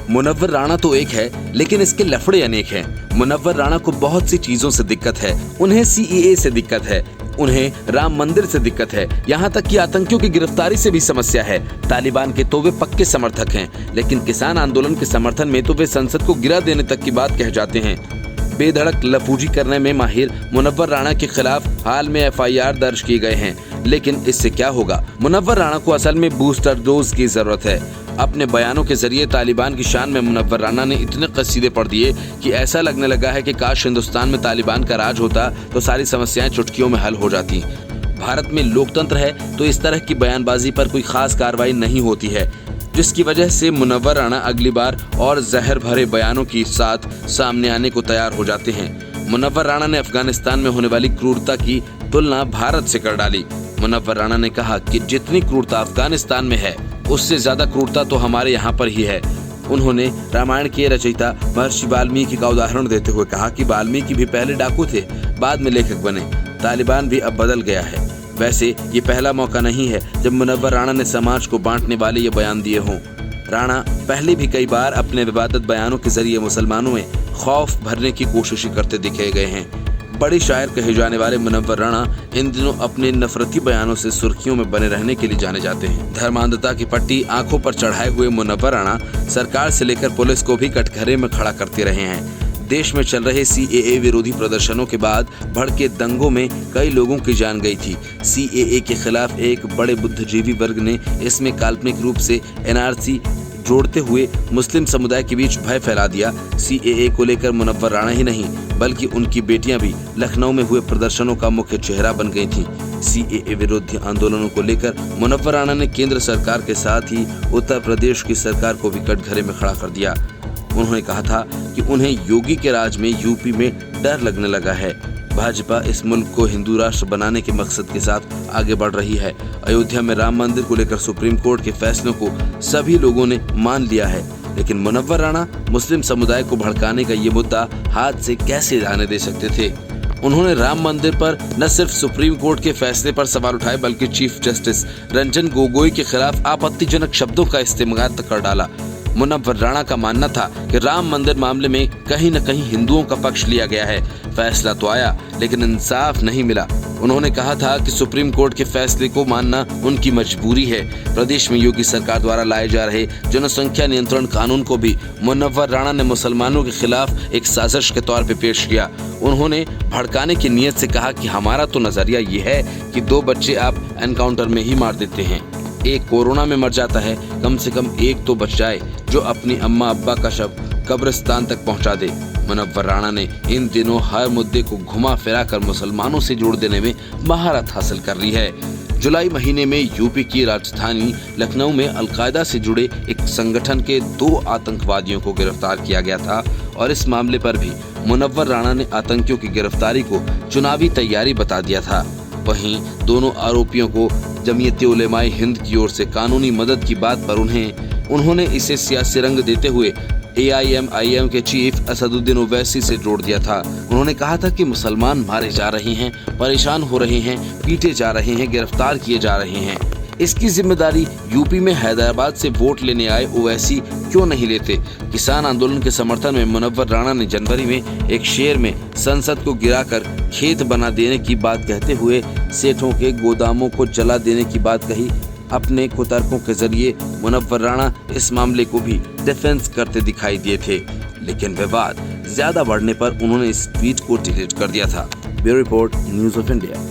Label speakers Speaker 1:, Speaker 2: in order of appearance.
Speaker 1: मुनव्वर राणा तो एक है, लेकिन इसके लफड़े अनेक हैं। मुनव्वर राणा को बहुत सी चीजों से दिक्कत है। उन्हें सीएए से दिक्कत है, उन्हें राम मंदिर से दिक्कत है, यहाँ तक कि आतंकियों की गिरफ्तारी से भी समस्या है। तालिबान के तो वे पक्के समर्थक हैं, लेकिन किसान आंदोलन के समर्थन में तो वे संसद को गिरा देने तक की बात कह जाते हैं। बेधड़क लफूजी करने में माहिर मुनव्वर राणा के खिलाफ हाल में एफआईआर दर्ज किए गए हैं, लेकिन इससे क्या होगा? मुनव्वर राणा को असल में बूस्टर डोज की जरूरत है। अपने बयानों के जरिए तालिबान की शान में मुनव्वर राणा ने इतने कसीदे पढ़ दिए कि ऐसा लगने लगा है कि काश हिंदुस्तान में तालिबान का राज होता तो सारी समस्याएं चुटकियों में हल हो जाती। भारत में लोकतंत्र है तो इस तरह की बयानबाजी पर कोई खास कार्रवाई नहीं होती है, जिसकी वजह से मुनव्वर राणा अगली बार और जहर भरे बयानों के साथ सामने आने को तैयार हो जाते हैं। मुनव्वर राणा ने अफगानिस्तान में होने वाली क्रूरता की तुलना भारत से कर डाली। मुनव्वर राणा ने कहा कि जितनी क्रूरता अफगानिस्तान में है, उससे ज्यादा क्रूरता तो हमारे यहाँ पर ही है। उन्होंने रामायण के रचयिता महर्षि वाल्मीकि का उदाहरण देते हुए कहा कि वाल्मीकि भी पहले डाकू थे, बाद में लेखक बने। तालिबान भी अब बदल गया है। वैसे ये पहला मौका नहीं है जब मुनव्वर राणा ने समाज को बांटने वाले ये बयान दिए हों। राणा पहले भी कई बार अपने विवादित बयानों के जरिए मुसलमानों में खौफ भरने की कोशिश करते दिखे गए हैं। बड़े शायर कहे जाने वाले मुनव्वर राणा इन दिनों अपने नफरती बयानों से सुर्खियों में बने रहने के लिए जाने जाते हैं। धर्मांधता की पट्टी आंखों पर चढ़ाए हुए मुनव्वर राणा सरकार से लेकर पुलिस को भी कटघरे में खड़ा करते रहे हैं। देश में चल रहे सीएए विरोधी प्रदर्शनों के बाद भड़के दंगों में कई लोगों की जान गई थी। सीएए के खिलाफ एक बड़े बुद्धिजीवी वर्ग ने इसमें काल्पनिक रूप से एनआरसी जोड़ते हुए मुस्लिम समुदाय के बीच भय फैला दिया। सीएए को लेकर मुनव्वर राणा ही नहीं बल्कि उनकी बेटियां भी लखनऊ में हुए प्रदर्शनों का मुख्य चेहरा बन गई थीं। सीएए विरोधी आंदोलनों को लेकर मुनव्वर राणा ने केंद्र सरकार के साथ ही उत्तर प्रदेश की सरकार को भी कटघरे में खड़ा कर दिया। उन्होंने कहा था कि उन्हें योगी के राज में यूपी में डर लगने लगा है। भाजपा इस मुल्क को हिंदू राष्ट्र बनाने के मकसद के साथ आगे बढ़ रही है। अयोध्या में राम मंदिर को लेकर सुप्रीम कोर्ट के फैसलों को सभी लोगों ने मान लिया है, लेकिन मुनव्वर राणा मुस्लिम समुदाय को भड़काने का ये मुद्दा हाथ से कैसे जाने दे सकते थे? उन्होंने राम मंदिर पर न सिर्फ सुप्रीम कोर्ट के फैसले पर सवाल उठाए बल्कि चीफ जस्टिस रंजन गोगोई के खिलाफ आपत्तिजनक शब्दों का इस्तेमाल कर डाला। मुनव्वर राणा का मानना था कि राम मंदिर मामले में कहीं न कहीं हिंदुओं का पक्ष लिया गया है। फैसला तो आया लेकिन इंसाफ नहीं मिला। उन्होंने कहा था कि सुप्रीम कोर्ट के फैसले को मानना उनकी मजबूरी है। प्रदेश में योगी सरकार द्वारा लाए जा रहे जनसंख्या नियंत्रण कानून को भी मुनव्वर राणा ने मुसलमानों के खिलाफ एक साजिश के तौर पर पेश किया। उन्होंने भड़काने की नीयत से कहा कि हमारा तो नजरिया ये है कि 2 बच्चे आप एनकाउंटर में ही मार देते हैं, एक कोरोना में मर जाता है, कम से कम एक तो बच जाए जो अपनी अम्मा अब्बा का शव कब्रिस्तान तक पहुंचा दे। मुनव्वर राणा ने इन दिनों हर मुद्दे को घुमा फिरा कर मुसलमानों से जोड़ देने में महारत हासिल कर ली है। जुलाई महीने में यूपी की राजधानी लखनऊ में अलकायदा से जुड़े एक संगठन के 2 आतंकवादियों को गिरफ्तार किया गया था और इस मामले पर भी मुनव्वर राणा ने आतंकियों की गिरफ्तारी को चुनावी तैयारी बता दिया था। वहीं दोनों आरोपियों को जमीयत उलेमाए हिंद की ओर से कानूनी मदद की बात पर उन्होंने इसे सियासी रंग देते हुए AIMIM के चीफ असदुद्दीन ओवैसी से जोड़ दिया था। उन्होंने कहा था कि मुसलमान मारे जा रहे हैं, परेशान हो रहे हैं, पीटे जा रहे हैं, गिरफ्तार किए जा रहे हैं। इसकी जिम्मेदारी यूपी में हैदराबाद से वोट लेने आए ओवैसी क्यों नहीं लेते? किसान आंदोलन के समर्थन में मुनव्वर राणा ने जनवरी में एक शेर में संसद को गिराकर खेत बना देने की बात कहते हुए सेठों के गोदामों को जला देने की बात कही। अपने कुतर्कों के जरिए मुनव्वर राणा इस मामले को भी डिफेंस करते दिखाई दिए थे, लेकिन विवाद ज्यादा बढ़ने पर उन्होंने इस ट्वीट को डिलीट कर दिया था। Bureau report, news of India.